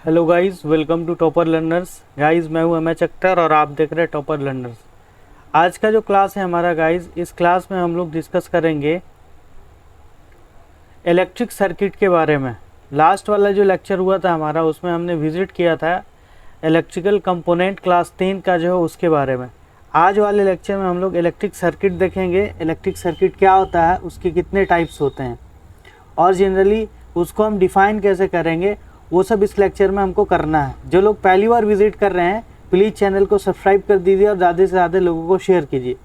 Hello guys, welcome to topper learners. Guys, मैं हूं MH Akhtar और आप देख रहे हैं टॉपर लर्नर्स। आज का जो क्लास है हमारा गाइस, इस क्लास में हम लोग डिस्कस करेंगे इलेक्ट्रिक सर्किट के बारे में। लास्ट वाला जो लेक्चर हुआ था हमारा, उसमें हमने विजिट किया था इलेक्ट्रिकल कंपोनेंट क्लास 10 का जो है उसके बारे में। आज वाले लेक्चर में हम लोग इलेक्ट्रिक सर्किट देखेंगे। इलेक्ट्रिक सर्किट क्या होता है, उसके कितने टाइप्स होते हैं और जनरली उसको हम डिफ़ाइन कैसे करेंगे, वो सब इस लेक्चर में हमको करना है। जो लोग पहली बार विजिट कर रहे हैं, प्लीज़ चैनल को सब्सक्राइब कर दीजिए और ज़्यादा से ज़्यादा लोगों को शेयर कीजिए।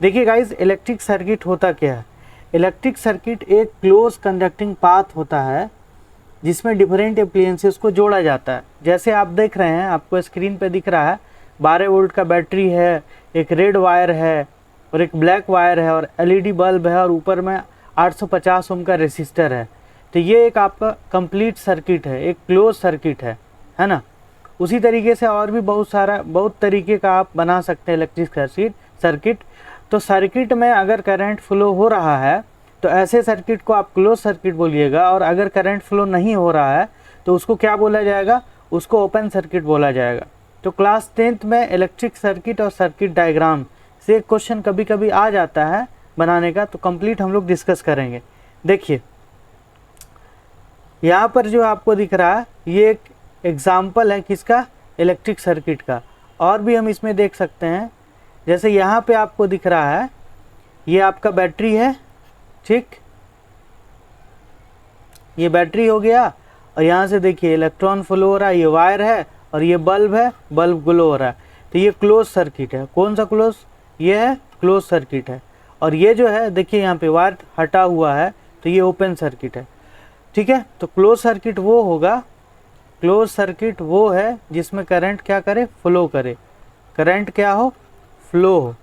देखिए गाइस, इलेक्ट्रिक सर्किट होता क्या है। इलेक्ट्रिक सर्किट एक क्लोज कंडक्टिंग पाथ होता है जिसमें डिफरेंट एप्लायंसेस को जोड़ा जाता है। जैसे आप देख रहे हैं, आपको स्क्रीन पे दिख रहा है 12 वोल्ट का बैटरी है, एक रेड वायर है और एक ब्लैक वायर है और एलईडी बल्ब है और ऊपर में 850 ओम का रेसिस्टर है। तो ये एक आपका कंप्लीट सर्किट है, एक क्लोज सर्किट है ना। उसी तरीके से और भी बहुत तरीके का आप बना सकते हैं इलेक्ट्रिक सर्किट। तो सर्किट में अगर करंट फ्लो हो रहा है तो ऐसे सर्किट को आप क्लोज सर्किट बोलिएगा, और अगर करंट फ्लो नहीं हो रहा है तो उसको क्या बोला जाएगा, उसको ओपन सर्किट बोला जाएगा। तो क्लास 10th में इलेक्ट्रिक सर्किट और सर्किट डायग्राम से एक क्वेश्चन कभी कभी आ जाता है बनाने का, तो कंप्लीट हम लोग डिस्कस करेंगे। देखिए यहाँ पर जो आपको दिख रहा है, ये एक एग्जाम्पल है किसका, इलेक्ट्रिक सर्किट का। और भी हम इसमें देख सकते हैं, जैसे यहाँ पे आपको दिख रहा है ये आपका बैटरी है, ठीक, ये बैटरी हो गया। और यहाँ से देखिए इलेक्ट्रॉन फ्लो हो रहा है, ये वायर है और ये बल्ब है, बल्ब ग्लो हो रहा है। तो ये क्लोज सर्किट है। कौन सा क्लोज, ये है क्लोज सर्किट है। और ये जो है देखिए यहाँ पे वायर हटा हुआ है, तो ये ओपन सर्किट है, ठीक है। तो क्लोज सर्किट वो होगा, क्लोज सर्किट वो है जिसमें करंट क्या करे, फ्लो करे, करंट क्या हो, फ्लो हो,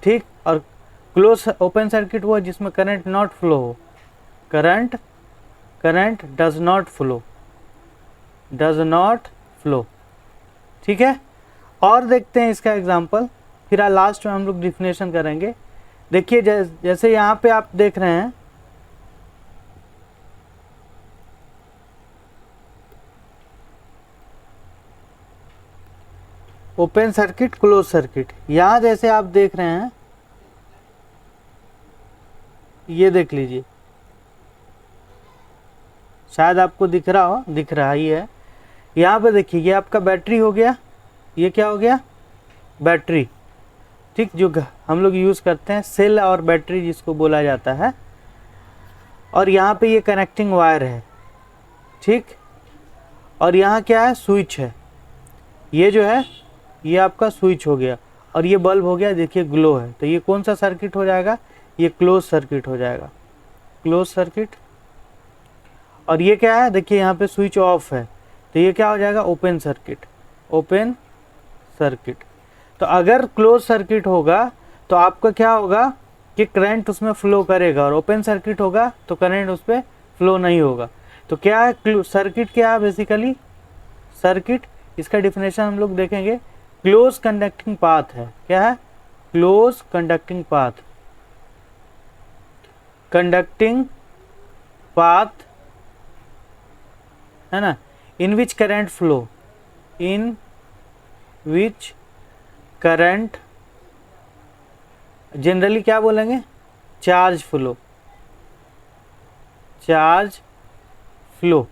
ठीक। और क्लोज ओपन सर्किट वो है जिसमें करंट नॉट फ्लो हो, करंट डज नॉट फ्लो, ठीक है। और देखते हैं इसका एग्जांपल, फिर लास्ट में हम लोग डिफिनेशन करेंगे। देखिए जैसे यहाँ पे आप देख रहे हैं, ओपन सर्किट, क्लोज सर्किट। यहाँ जैसे आप देख रहे हैं, ये देख लीजिए, शायद आपको दिख रहा हो, दिख रहा ही है। यहाँ पे देखिए ये आपका बैटरी हो गया, ये क्या हो गया, बैटरी, ठीक, जो हम लोग यूज़ करते हैं, सेल और बैटरी जिसको बोला जाता है। और यहाँ पे ये कनेक्टिंग वायर है, ठीक। और यहाँ क्या है, स्विच है, ये जो है ये आपका स्विच हो गया। और ये बल्ब हो गया, देखिए ग्लो है। तो ये कौन सा सर्किट हो जाएगा, ये क्लोज सर्किट हो जाएगा, क्लोज सर्किट। और ये क्या है, देखिए यहाँ पे स्विच ऑफ है, तो ये क्या हो जाएगा, ओपन सर्किट, ओपन सर्किट। तो अगर क्लोज सर्किट होगा तो आपका क्या होगा कि करंट उसमें फ्लो करेगा, और ओपन सर्किट होगा तो करंट उस पर फ्लो नहीं होगा। तो क्या है सर्किट, क्या है बेसिकली सर्किट, इसका डिफिनेशन हम लोग देखेंगे। क्लोज कंडक्टिंग पाथ है, क्या है, close conducting path, conducting path है ना, in which current flow, in which current, generally क्या बोलेंगे, चार्ज फ्लो, चार्ज फ्लो,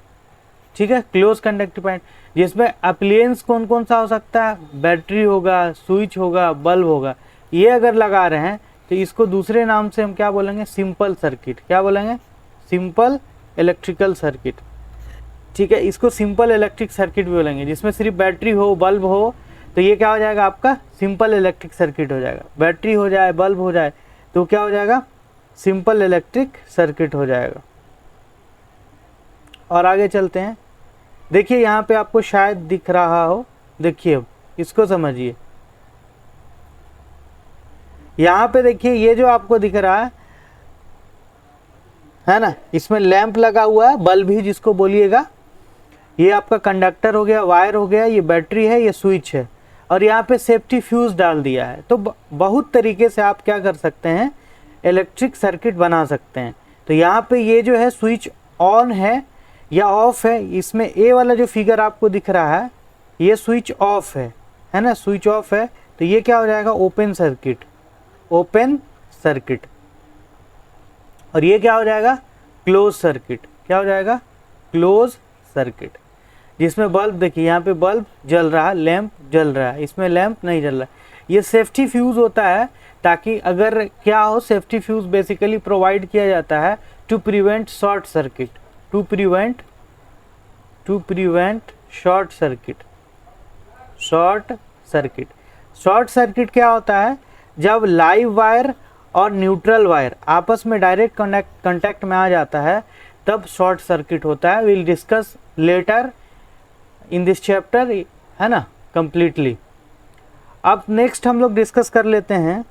ठीक है। क्लोज कंडक्टिव पॉइंट, जिसमें अप्लायंस कौन कौन सा हो सकता है, बैटरी होगा, स्विच होगा, बल्ब होगा। ये अगर लगा रहे हैं तो इसको दूसरे नाम से हम क्या बोलेंगे, सिंपल सर्किट, क्या बोलेंगे, सिंपल इलेक्ट्रिकल सर्किट, ठीक है। इसको सिंपल इलेक्ट्रिक सर्किट भी बोलेंगे, जिसमें सिर्फ बैटरी हो, बल्ब हो, तो ये क्या हो जाएगा, आपका सिंपल इलेक्ट्रिक सर्किट हो जाएगा। बैटरी हो जाए, बल्ब हो जाए, तो क्या हो जाएगा, सिंपल इलेक्ट्रिक सर्किट हो जाएगा। और आगे चलते हैं। देखिए यहाँ पे आपको शायद दिख रहा हो, देखिए अब इसको समझिए। यहाँ पे देखिए ये जो आपको दिख रहा है ना, इसमें लैंप लगा हुआ है, बल्ब ही जिसको बोलिएगा। ये आपका कंडक्टर हो गया, वायर हो गया, ये बैटरी है, ये स्विच है। और यहाँ पे सेफ्टी फ्यूज डाल दिया है। तो बहुत तरीके से आप क्या कर सकते हैं, इलेक्ट्रिक सर्किट बना सकते हैं। तो यहाँ पे ये जो है स्विच ऑन है, या ऑफ है। इसमें ए वाला जो फिगर आपको दिख रहा है ये स्विच ऑफ है ना, स्विच ऑफ है, तो ये क्या हो जाएगा, ओपन सर्किट, ओपन सर्किट। और ये क्या हो जाएगा, क्लोज सर्किट। क्या हो जाएगा, क्लोज सर्किट। जिसमें बल्ब देखिए यहाँ पे बल्ब जल रहा है, लैंप जल रहा है, इसमें लैंप नहीं जल रहा है। ये सेफ्टी फ्यूज होता है, ताकि अगर क्या हो, सेफ्टी फ्यूज बेसिकली प्रोवाइड किया जाता है to prevent short circuit, to prevent short circuit. Short circuit, short circuit क्या होता है, जब लाइव वायर और न्यूट्रल वायर आपस में डायरेक्ट कांटेक्ट में आ जाता है तब शॉर्ट सर्किट होता है। Will discuss later in this chapter, है ना, कंप्लीटली। अब नेक्स्ट हम लोग डिस्कस कर लेते हैं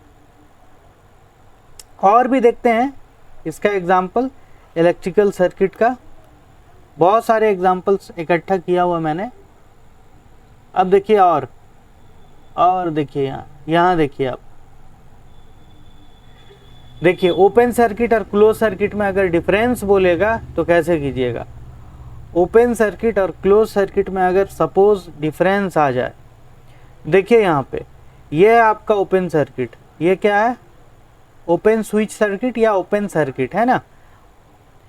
और भी देखते हैं इसका एग्जाम्पल इलेक्ट्रिकल सर्किट का। बहुत सारे एग्जाम्पल्स इकट्ठा किया हुआ मैंने। अब देखिए और देखिए यहाँ देखिए, आप देखिए ओपन सर्किट और क्लोज सर्किट में अगर डिफरेंस बोलेगा तो कैसे कीजिएगा। ओपन सर्किट और क्लोज सर्किट में अगर सपोज डिफरेंस आ जाए, देखिए यहाँ पे ये है आपका ओपन सर्किट, ये क्या है, ओपन स्विच सर्किट या ओपन सर्किट, है ना।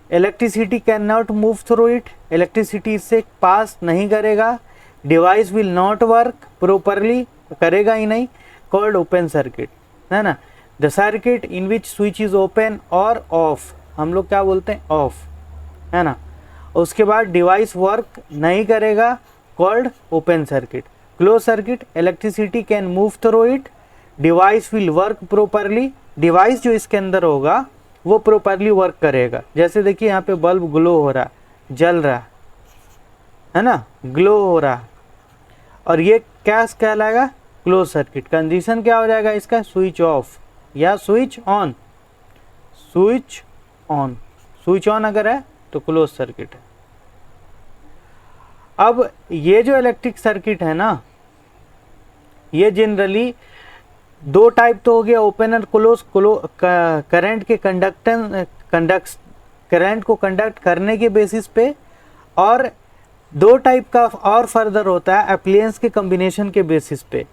Electricity can not move through it, electricity इससे पास नहीं करेगा। Device will not work properly, करेगा ही नहीं, कॉल्ड ओपन सर्किट, है ना। The circuit in which switch is open और ऑफ, हम लोग क्या बोलते हैं, ऑफ, है ना। उसके बाद डिवाइस वर्क नहीं करेगा, called open circuit. Close circuit, electricity can move through it, device will work properly, device जो इसके अंदर होगा वो प्रॉपरली वर्क करेगा। जैसे देखिए यहाँ पे बल्ब ग्लो हो रहा, जल रहा है ना, ग्लो हो रहा, और ये क्या कहलाएगा, क्लोज सर्किट। कंडीशन क्या हो जाएगा इसका, स्विच ऑफ या switch on. Switch on, switch on अगर है तो क्लोज सर्किट है। अब ये जो इलेक्ट्रिक सर्किट है ना, ये जनरली दो टाइप तो हो गया, ओपन और क्लोज। करंट के करंट को कंडक्ट करने के बेसिस पे, और दो टाइप का और फर्दर होता है एप्लियंस के कॉम्बिनेशन के बेसिस पे,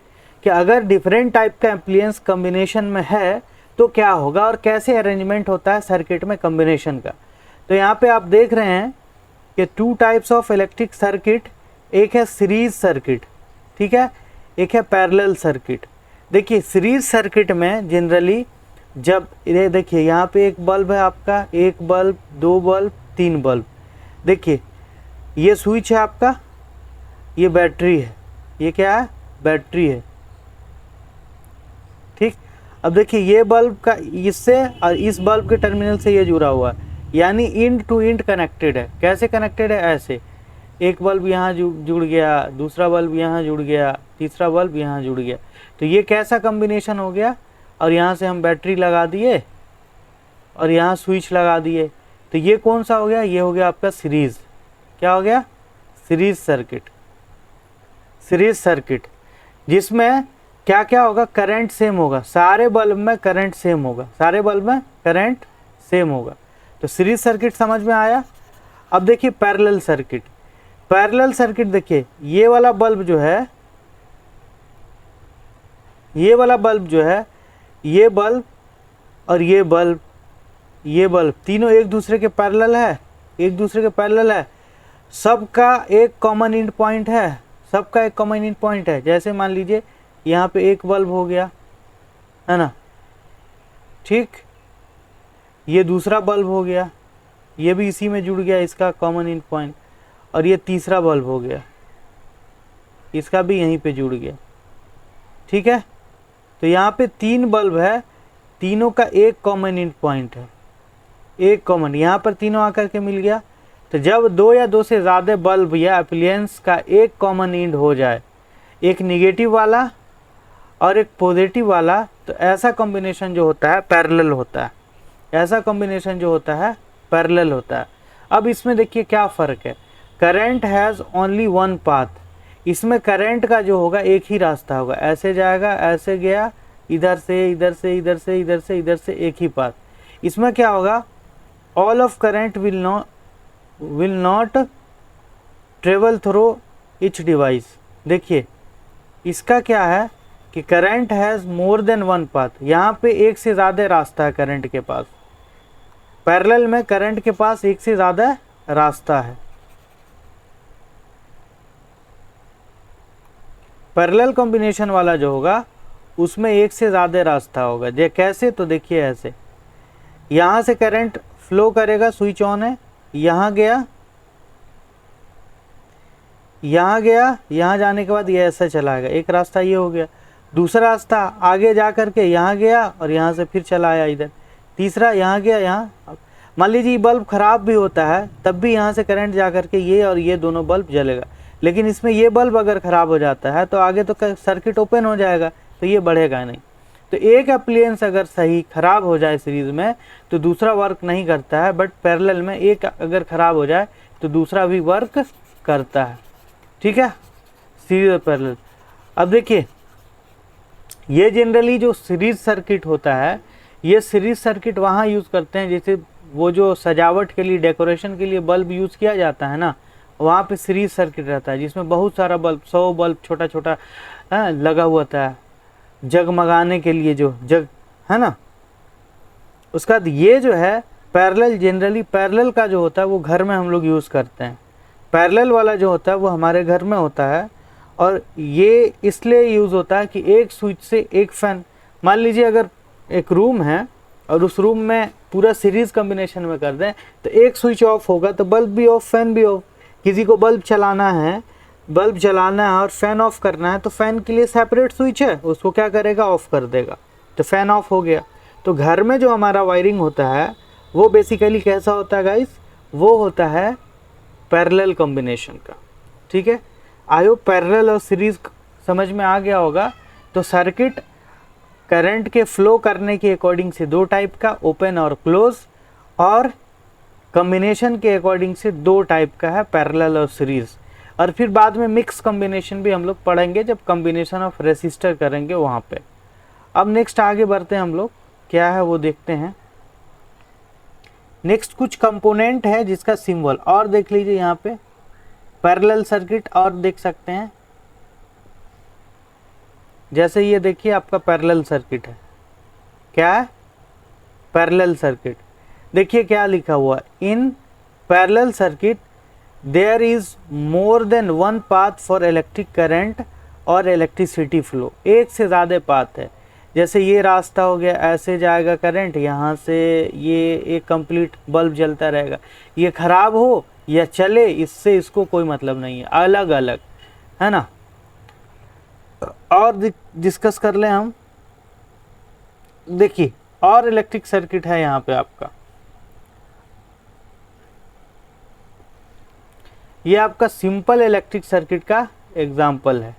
कि अगर डिफरेंट टाइप का एप्लियंस कॉम्बिनेशन में है तो क्या होगा और कैसे अरेंजमेंट होता है सर्किट में कॉम्बिनेशन का। तो यहाँ पे आप देख रहे हैं कि two types of electric circuit, एक है सीरीज सर्किट, ठीक है, एक है पैरेलल सर्किट। देखिए सीरीज सर्किट में जनरली जब ये देखिए यहाँ पे एक बल्ब है आपका, एक बल्ब, दो बल्ब, तीन बल्ब, देखिए ये स्विच है आपका, ये बैटरी है, ये क्या है, बैटरी है, ठीक। अब देखिए ये बल्ब का इससे और इस बल्ब के टर्मिनल से ये जुड़ा हुआ है, यानी इंड टू इंड कनेक्टेड है। कैसे कनेक्टेड है, ऐसे एक बल्ब यहाँ जुड़ गया, दूसरा बल्ब यहाँ जुड़ गया, तीसरा बल्ब यहाँ जुड़ गया, तो ये कैसा कॉम्बिनेशन हो गया। और यहाँ से हम बैटरी लगा दिए और यहाँ स्विच लगा दिए, तो ये कौन सा हो गया, ये हो गया आपका सीरीज। क्या हो गया, सीरीज सर्किट। सीरीज सर्किट जिसमें क्या क्या होगा, करंट सेम होगा, सारे बल्ब में करंट सेम होगा, सारे बल्ब में करंट सेम होगा। तो सीरीज सर्किट समझ में आया। अब देखिए पैरेलल सर्किट। पैरेलल सर्किट देखिए ये वाला बल्ब जो है, ये वाला बल्ब जो है, ये बल्ब और ये बल्ब, ये बल्ब तीनों एक दूसरे के पैरेलल है, एक दूसरे के पैरेलल है, सबका एक कॉमन इंड पॉइंट है, सबका एक कॉमन इंड पॉइंट है। जैसे मान लीजिए यहाँ पे एक बल्ब हो गया, है ना, ठीक, ये दूसरा बल्ब हो गया, ये भी इसी में जुड़ गया, इसका कॉमन इंड पॉइंट, और ये तीसरा बल्ब हो गया, इसका भी यहीं पे जुड़ गया, ठीक है। तो यहाँ पे तीन बल्ब है, तीनों का एक कॉमन इंड पॉइंट है, एक कॉमन, यहाँ पर तीनों आकर के मिल गया। तो जब दो या दो से ज़्यादा बल्ब या एप्लियंस का एक कॉमन इंड हो जाए, एक निगेटिव वाला और एक पॉजिटिव वाला, तो ऐसा कॉम्बिनेशन जो होता है पैरेलल होता है, ऐसा कॉम्बिनेशन जो होता है पैरेलल होता है। अब इसमें देखिए क्या फ़र्क है, current has only one path, इसमें करंट का जो होगा एक ही रास्ता होगा, ऐसे जाएगा, ऐसे गया, इधर से इधर से इधर से इधर से इधर से, एक ही पाथ। इसमें क्या होगा, all of current will will not travel through etch device. देखिए इसका क्या है कि current has more than one path, यहाँ पे एक से ज़्यादा रास्ता है करंट के पास। पैरेलल में करंट के पास एक से ज़्यादा रास्ता है। पैरेलल कॉम्बिनेशन वाला जो होगा उसमें एक से ज़्यादा रास्ता होगा। ये कैसे, तो देखिए ऐसे, यहाँ से करंट फ्लो करेगा, स्विच ऑन है, यहाँ गया, यहाँ गया, यहाँ जाने के बाद ये ऐसा चला गया, एक रास्ता ये हो गया। दूसरा रास्ता आगे जा करके यहाँ गया और यहाँ से फिर चला आया इधर। तीसरा यहाँ गया, यहाँ मान लीजिए बल्ब ख़राब भी होता है तब भी यहाँ से करंट जा करके ये और ये दोनों बल्ब जलेगा। लेकिन इसमें ये बल्ब अगर ख़राब हो जाता है तो आगे तो सर्किट ओपन हो जाएगा, तो ये बढ़ेगा नहीं। तो एक अप्लायंस अगर सही ख़राब हो जाए सीरीज़ में तो दूसरा वर्क नहीं करता है, बट पैरेलल में एक अगर ख़राब हो जाए तो दूसरा भी वर्क करता है। ठीक है, सीरीज और पैरेलल। अब देखिए ये जनरली जो सीरीज सर्किट होता है, ये सीरीज सर्किट वहाँ यूज़ करते हैं जैसे वो जो सजावट के लिए, डेकोरेशन के लिए बल्ब यूज़ किया जाता है ना, वहाँ पे सीरीज सर्किट रहता है जिसमें बहुत सारा बल्ब, 100 बल्ब छोटा छोटा लगा हुआ था जगमगाने के लिए, जो जग है ना। उसका बाद ये जो है पैरेलल, जनरली पैरेलल का जो होता है वो घर में हम लोग यूज़ करते हैं। पैरेलल वाला जो होता है वो हमारे घर में होता है, और ये इसलिए यूज़ होता है कि एक स्विच से एक फ़ैन, मान लीजिए अगर एक रूम है और उस रूम में पूरा सीरीज़ कॉम्बिनेशन में कर दें तो एक स्विच ऑफ होगा तो बल्ब भी ऑफ, फ़ैन भी ऑफ। किसी को बल्ब चलाना है, बल्ब जलाना है और फ़ैन ऑफ करना है तो फ़ैन के लिए सेपरेट स्विच है, उसको क्या करेगा, ऑफ कर देगा, तो फ़ैन ऑफ हो गया। तो घर में जो हमारा वायरिंग होता है वो बेसिकली कैसा होता है गाइस, वो होता है पैरेलल कॉम्बिनेशन का। ठीक है, आई होप पैरेलल और सीरीज समझ में आ गया होगा। तो सर्किट करंट के फ्लो करने के अकॉर्डिंग से दो टाइप का, ओपन और क्लोज, और कॉम्बिनेशन के अकॉर्डिंग से दो टाइप का है, पैरेलल और सीरीज। और फिर बाद में मिक्स कॉम्बिनेशन भी हम लोग पढ़ेंगे जब कॉम्बिनेशन ऑफ रेसिस्टर करेंगे वहाँ पे। अब नेक्स्ट आगे बढ़ते हैं हम लोग, क्या है वो देखते हैं। नेक्स्ट कुछ कंपोनेंट है जिसका सिंबल और देख लीजिए यहाँ पे, पैरेलल सर्किट और देख सकते हैं। जैसे ये देखिए आपका पैरेलल सर्किट है, क्या है, पैरेलल सर्किट। देखिए क्या लिखा हुआ है, in parallel circuit there is more than one path for electric current और इलेक्ट्रिसिटी फ्लो। एक से ज़्यादा पाथ है, जैसे ये रास्ता हो गया, ऐसे जाएगा करंट, यहाँ से ये एक कंप्लीट बल्ब जलता रहेगा। ये ख़राब हो या चले, इससे इसको कोई मतलब नहीं है, अलग अलग है ना। और डिस्कस कर लें हम। देखिए और इलेक्ट्रिक सर्किट है यहाँ पे आपका, ये आपका सिंपल इलेक्ट्रिक सर्किट का एग्जाम्पल है।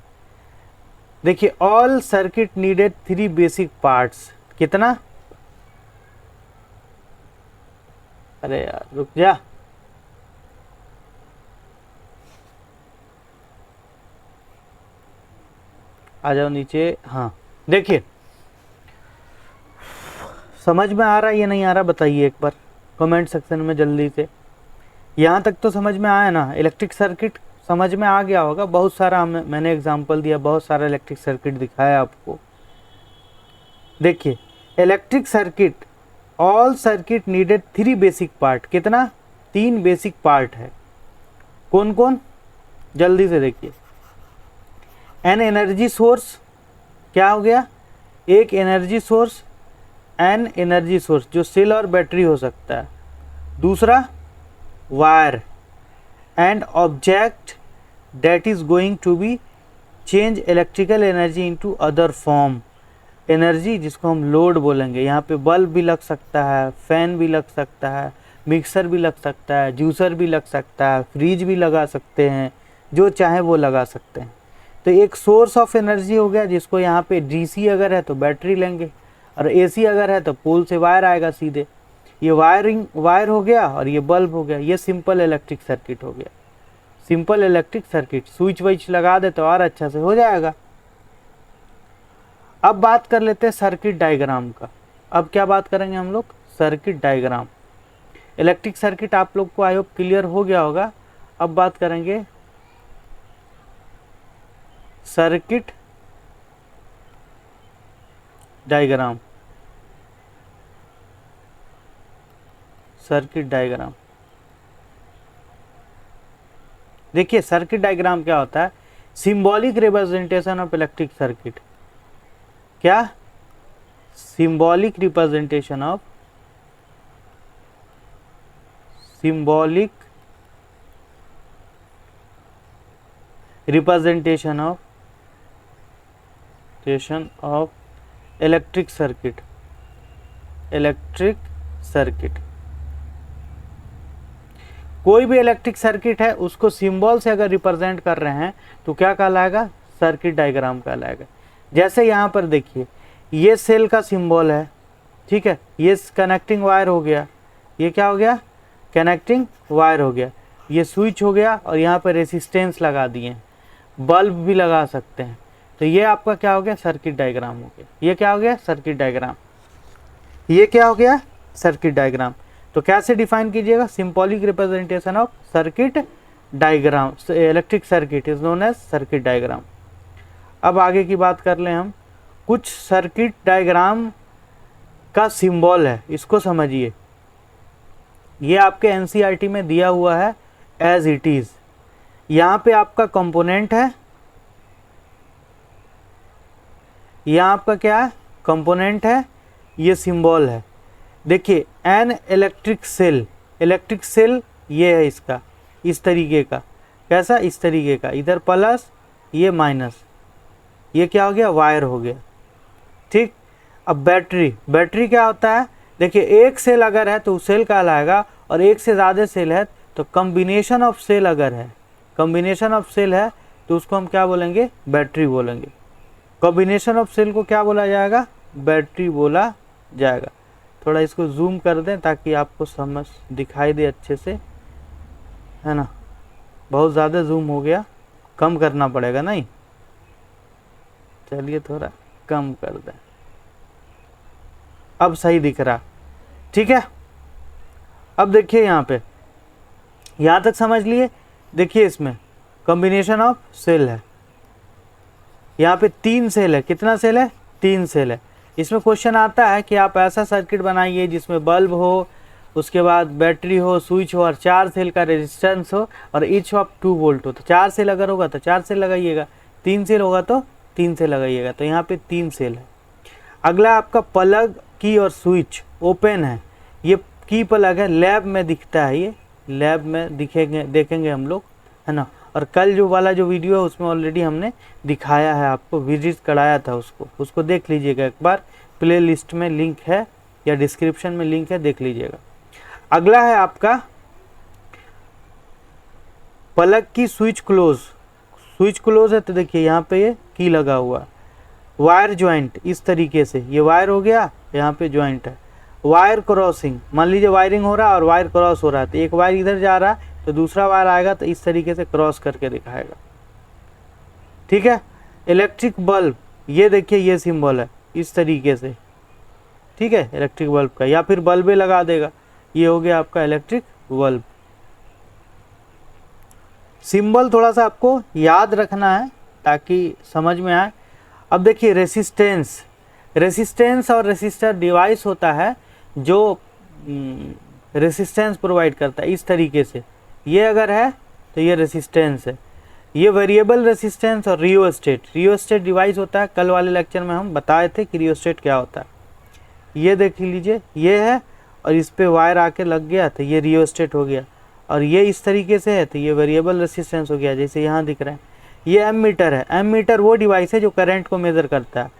देखिए all circuit needed 3 basic parts. कितना, अरे यार रुक जा, आ जाओ नीचे। हाँ देखिए समझ में आ रहा है, ये नहीं आ रहा बताइए एक बार कमेंट सेक्शन में जल्दी से। यहाँ तक तो समझ में आया ना, इलेक्ट्रिक सर्किट समझ में आ गया होगा। बहुत सारा मैंने एग्जांपल दिया, बहुत सारा इलेक्ट्रिक सर्किट दिखाया आपको। देखिए electric circuit, all circuit needed 3 basic part. कितना, 3 बेसिक पार्ट है। कौन कौन, जल्दी से देखिए। एन एनर्जी सोर्स, क्या हो गया, एक energy source, an energy source जो सेल और बैटरी हो सकता है। दूसरा wire, and object that is going to be change electrical energy into other form. Energy जिसको हम लोड बोलेंगे। यहाँ पे बल्ब भी लग सकता है, फैन भी लग सकता है, मिक्सर भी लग सकता है, जूसर भी लग सकता है, फ्रिज भी लगा सकते हैं, जो चाहे वो लगा सकते हैं। तो एक सोर्स ऑफ एनर्जी हो गया, जिसको यहाँ पे डीसी अगर है तो बैटरी लेंगे, और एसी अगर है तो पोल से वायर आएगा सीधे। ये वायर हो गया और ये बल्ब हो गया। ये सिंपल इलेक्ट्रिक सर्किट हो गया। सिंपल इलेक्ट्रिक सर्किट, स्विच वाइच लगा दे तो और अच्छा से हो जाएगा। अब बात कर लेते हैं सर्किट डायग्राम का। अब क्या बात करेंगे हम लोग, सर्किट डायग्राम। इलेक्ट्रिक सर्किट आप लोग को आई होप क्लियर हो गया होगा। अब बात करेंगे सर्किट डायग्राम। सर्किट डायग्राम देखिए, सर्किट डायग्राम क्या होता है? Symbolic representation of electric circuit. क्या? Symbolic representation of electric circuit. कोई भी इलेक्ट्रिक सर्किट है उसको सिंबल से अगर रिप्रेजेंट कर रहे हैं तो क्या कहलाएगा? सर्किट डायग्राम कहलाएगा। जैसे यहाँ पर देखिए, ये सेल का सिंबल है, ठीक है, ये कनेक्टिंग वायर हो गया, ये क्या हो गया? कनेक्टिंग वायर हो गया, ये स्विच हो गया, और यहाँ पर रेसिस्टेंस लगा दिए, बल्ब भी लगा सकते हैं। तो ये आपका क्या हो गया? सर्किट डायग्राम हो गया। ये क्या हो गया? Circuit diagram. ये क्या हो गया? Circuit diagram. तो कैसे डिफाइन कीजिएगा? Symbolic representation of circuit diagram, electric circuit is known as circuit diagram. अब आगे की बात कर लें हम। कुछ सर्किट डायग्राम का सिंबल है, इसको समझिए। ये आपके एनसीईआरटी में दिया हुआ है एज इट इज। यहाँ पे आपका कंपोनेंट है, यहाँ आपका क्या है? कंपोनेंट है, ये सिंबल है। देखिए, एन इलेक्ट्रिक सेल ये है इसका, इस तरीके का। कैसा? इस तरीके का, इधर प्लस, ये माइनस, ये क्या हो गया? वायर हो गया, ठीक। अब बैटरी क्या होता है? देखिए, एक सेल अगर है तो सेल कहलाएगा, और एक से ज़्यादा सेल है तो कॉम्बिनेशन ऑफ सेल अगर है, कॉम्बिनेशन ऑफ सेल है तो उसको हम क्या बोलेंगे? बैटरी बोलेंगे। कॉम्बिनेशन ऑफ सेल को क्या बोला जाएगा? बैटरी बोला जाएगा। थोड़ा इसको जूम कर दें ताकि आपको समझ दिखाई दे अच्छे से, है ना। बहुत ज़्यादा जूम हो गया, कम करना पड़ेगा। नहीं, चलिए थोड़ा कम कर दें, अब सही दिख रहा, ठीक है। अब देखिए यहाँ पे, यहाँ तक समझ लिए। देखिए, इसमें कॉम्बिनेशन ऑफ सेल है, यहाँ पे 3 सेल है। कितना सेल है? 3 सेल है। इसमें क्वेश्चन आता है कि आप ऐसा सर्किट बनाइए जिसमें बल्ब हो, उसके बाद बैटरी हो, स्विच हो, और 4 सेल का रेजिस्टेंस हो, और ईच ऑफ 2 वोल्ट हो। तो 4 सेल अगर होगा तो 4 सेल लगाइएगा, 3 सेल होगा तो 3 सेल लगाइएगा। तो यहाँ पे 3 सेल है। अगला आपका प्लग की और स्विच ओपन है। ये की प्लग है, लैब में दिखता है, ये लैब में देखेंगे हम लोग, है ना। और कल जो वाला जो वीडियो है उसमें ऑलरेडी हमने दिखाया है, आपको विजिट कराया था, उसको देख लीजिएगा एक बार। प्ले लिस्ट में लिंक है या डिस्क्रिप्शन में लिंक है, देख लीजिएगा। अगला है आपका प्लग की स्विच क्लोज है। तो देखिए यहाँ पे ये की लगा हुआ, वायर ज्वाइंट इस तरीके से, ये वायर हो गया, यहाँ पे ज्वाइंट है। वायर क्रॉसिंग, मान लीजिए वायरिंग हो रहा है और वायर क्रॉस हो रहा है, तो एक वायर इधर जा रहा है तो दूसरा वायर आएगा तो इस तरीके से क्रॉस करके दिखाएगा, ठीक है। इलेक्ट्रिक बल्ब, ये देखिए ये सिंबल है इस तरीके से, ठीक है, इलेक्ट्रिक बल्ब का, या फिर बल्बे लगा देगा। ये हो गया आपका इलेक्ट्रिक बल्ब। सिंबल थोड़ा सा आपको याद रखना है ताकि समझ में आए। अब देखिए, रेसिस्टेंस और रेसिस्टर डिवाइस होता है जो रेसिस्टेंस प्रोवाइड करता है इस तरीके से। ये अगर है तो ये रेसिस्टेंस है। ये वेरिएबल रेसिस्टेंस और रियोस्टेट डिवाइस होता है। कल वाले लेक्चर में हम बताए थे कि रियोस्टेट क्या होता है। ये देख लीजिए, ये है और इस पे वायर आके लग गया तो ये रियोस्टेट हो गया, और ये इस तरीके से है तो ये वेरिएबल रेसिस्टेंस हो गया, जैसे यहाँ दिख रहा है। ये एमीटर है। एमीटर वो डिवाइस है जो करंट को मेज़र करता है।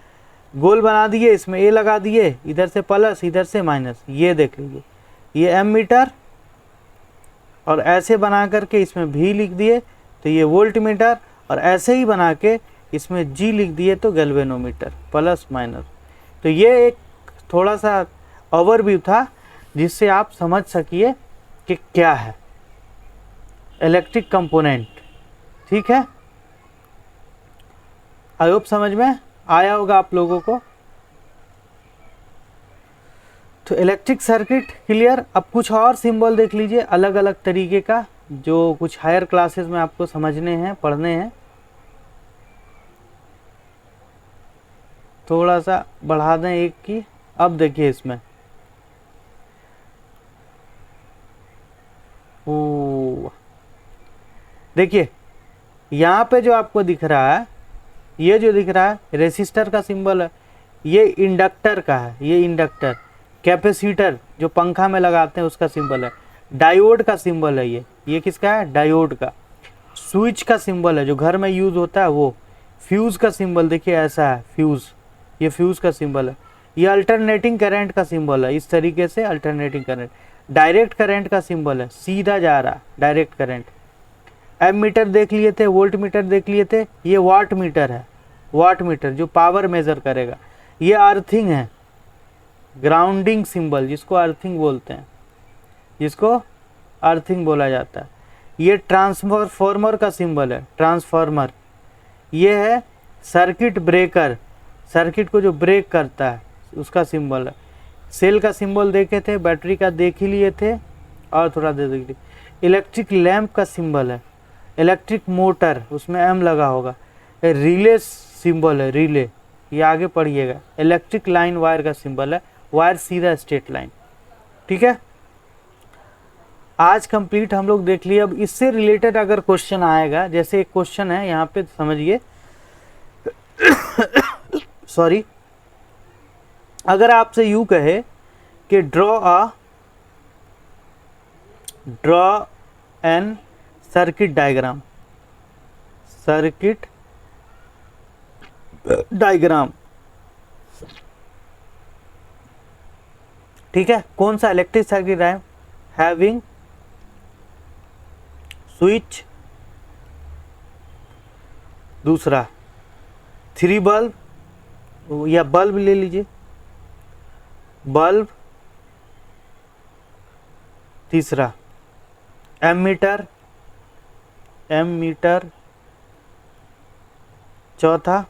गोल बना दिए, इसमें ए लगा दिए, इधर से प्लस इधर से माइनस, ये देख लीजिए ये एमीटर, और ऐसे बना करके इसमें भी लिख दिए तो ये वोल्ट मीटर, और ऐसे ही बना के इसमें जी लिख दिए तो गैल्वेनोमीटर, प्लस माइनस। तो ये एक थोड़ा सा ओवरव्यू था जिससे आप समझ सकिए कि क्या है इलेक्ट्रिक कंपोनेंट, ठीक है। आई होप समझ में आया होगा आप लोगों को। तो इलेक्ट्रिक सर्किट क्लियर। अब कुछ और सिंबल देख लीजिए अलग अलग तरीके का, जो कुछ हायर क्लासेस में आपको समझने हैं, पढ़ने हैं। थोड़ा सा बढ़ा दें एक की। अब देखिए इसमें ओ देखिए यहाँ पे जो आपको दिख रहा है, ये जो दिख रहा है रेसिस्टर का सिंबल है, ये इंडक्टर का है, ये इंडक्टर। कैपेसिटर जो पंखा में लगाते हैं उसका सिंबल है। डायोड का सिंबल है ये किसका है? डायोड का। स्विच का सिंबल है जो घर में यूज होता है वो। फ्यूज का सिंबल देखिए ऐसा है, फ्यूज, ये फ्यूज का सिंबल है। ये अल्टरनेटिंग करंट का सिंबल है, इस तरीके से अल्टरनेटिंग करंट। डायरेक्ट करंट का सिंबल है, सीधा जा रहा डायरेक्ट करंट। एम मीटर देख लिए थे, वोल्ट मीटर देख लिए थे, ये वाट मीटर है, वाट मीटर जो पावर मेजर करेगा। ये अर्थिंग है, ग्राउंडिंग सिंबल जिसको अर्थिंग बोलते हैं, जिसको अर्थिंग बोला जाता है। ये ट्रांसफॉर्मर का सिंबल है, ट्रांसफॉर्मर। ये है सर्किट ब्रेकर, सर्किट को जो ब्रेक करता है उसका सिंबल है। सेल का सिंबल देखे थे, बैटरी का देख ही लिए थे, और थोड़ा दे देखिए। इलेक्ट्रिक लैंप का सिंबल है, इलेक्ट्रिक मोटर उसमें एम लगा होगा। रिले सिंबल है, रिले, ये आगे पढ़िएगा। इलेक्ट्रिक लाइन वायर का सिंबल है, वायर सीधा स्ट्रेट लाइन। ठीक है, आज कंप्लीट हम लोग देख लिए। अब इससे रिलेटेड अगर क्वेश्चन आएगा, जैसे एक क्वेश्चन है यहाँ पे समझिए सॉरी, अगर आपसे यूं कहे कि draw an circuit diagram, circuit diagram, ठीक है, कौन सा? Electric circuit diagram having switch, दूसरा 3 बल्ब, या बल्ब ले लीजिए, बल्ब, तीसरा एमीटर, चौथा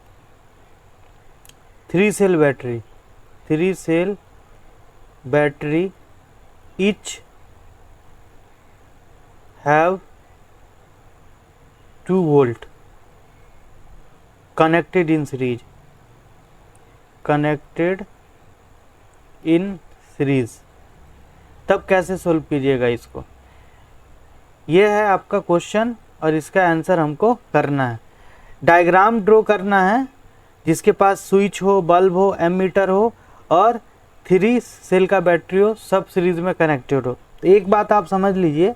3 cell battery, 3 cell battery, each have 2 volt connected in series, connected in series। तब कैसे सोल्व कीजिएगा इसको? ये है आपका क्वेश्चन और इसका आंसर हमको करना है। डायग्राम ड्रॉ करना है जिसके पास स्विच हो, बल्ब हो, एमीटर हो और 3 सेल का बैटरी हो, सब सीरीज में कनेक्टेड हो। तो एक बात आप समझ लीजिए,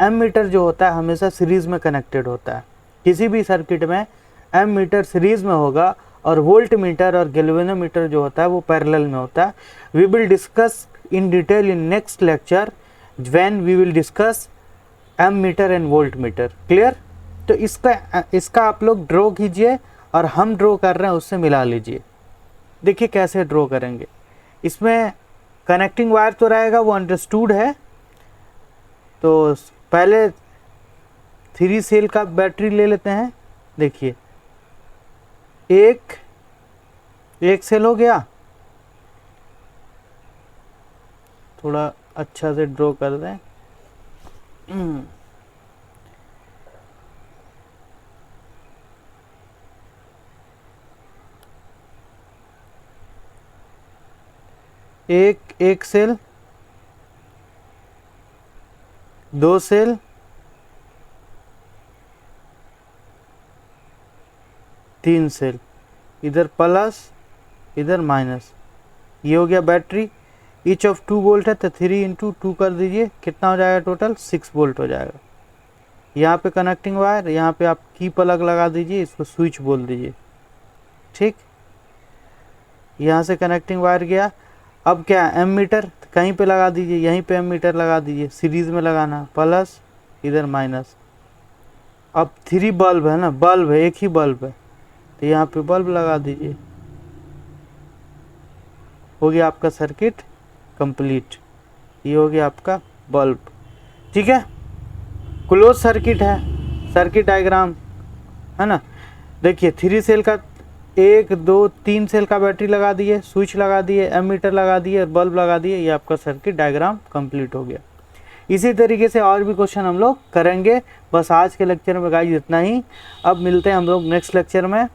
एमीटर जो होता है हमेशा सीरीज में कनेक्टेड होता है। किसी भी सर्किट में एमीटर सीरीज में होगा और वोल्ट मीटर और गैल्वेनोमीटर जो होता है वो पैरेलल में होता है। We will discuss in detail in next lecture when we will discuss ammeter and voltmeter. Clear? तो इसका आप लोग ड्रॉ कीजिए और हम ड्रॉ कर रहे हैं उससे मिला लीजिए। देखिए कैसे ड्रॉ करेंगे। इसमें कनेक्टिंग वायर तो रहेगा, वो अंडरस्टूड है। तो पहले 3 सेल का बैटरी ले लेते हैं। देखिए एक सेल हो गया, थोड़ा अच्छा से ड्रॉ कर दें। एक सेल, 2 सेल, 3 सेल, इधर प्लस इधर माइनस, ये हो गया बैटरी। ईच ऑफ 2 वोल्ट है तो 3 इंटू 2 कर दीजिए, कितना हो जाएगा टोटल? 6 वोल्ट हो जाएगा। यहाँ पे कनेक्टिंग वायर, यहाँ पे आप की प्लग लगा दीजिए, इसको स्विच बोल दीजिए। ठीक, यहाँ से कनेक्टिंग वायर गया। अब क्या, एमीटर कहीं पे लगा दीजिए, यहीं पे एमीटर लगा दीजिए, सीरीज में लगाना, प्लस इधर माइनस। अब 3 बल्ब है ना, बल्ब है, एक ही बल्ब है तो यहाँ पे बल्ब लगा दीजिए। हो गया आपका सर्किट कंप्लीट। ये हो गया आपका बल्ब। ठीक है, क्लोज सर्किट है, सर्किट डायग्राम है ना। देखिए 3 सेल का 1 2 3 सेल का बैटरी लगा दिए, स्विच लगा दिए, एमीटर लगा दिए और बल्ब लगा दिए, ये आपका सर्किट डायग्राम कंप्लीट हो गया। इसी तरीके से और भी क्वेश्चन हम लोग करेंगे। बस आज के लेक्चर में गाइस इतना ही। अब मिलते हैं हम लोग नेक्स्ट लेक्चर में।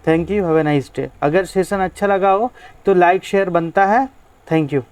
Thank you, have a nice day. अगर सेशन अच्छा लगा हो तो लाइक शेयर बनता है। Thank you.